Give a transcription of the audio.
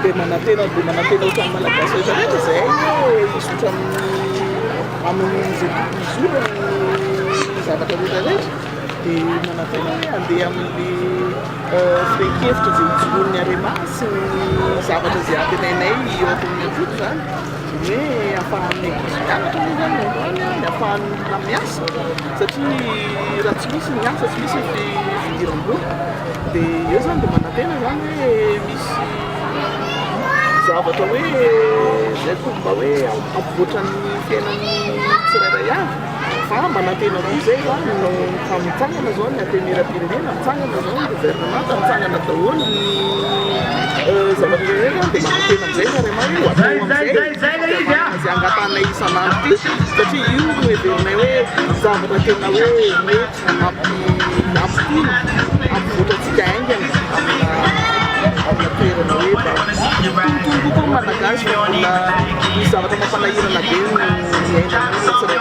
dia manantena ohatran'ny malagasy rehetra izay isotra amin'ny zoro zavatra rehetrarehetra dia manantena hoe andeha amin'ny firenkevitra izay hijoroan'ny Ariamasy ny zavatra izay ampianainay eo amin'ny atoko zany hoe ahafahan'ny mianatra moa zany androany ny ahafahana miasa satria raha tsy misy miasa tsy misy fidiram-bola dia eo zany dia manantena zany hoe misy zavatra hoe zay fomba hoe ampivoatran'ny fiainan'ny tsirairay avy fa manantena roa zay zany no mitsangana zao ny antenera-pirenena mitsangana zao ny gouvernemanta mitsangana daholo ny zavatra rehetra dia manantena am'izay ny Ariamasy ho atao am'izay zay angatanay isan'andro ty satria io no heverinay hoe zavatra tena hoe mety ampitiny ampivoatratsika aingana amina toerana hoe tontolo kokoa malagasy fa mbola misy zavatra mampalahirana be ny ainana tsirairay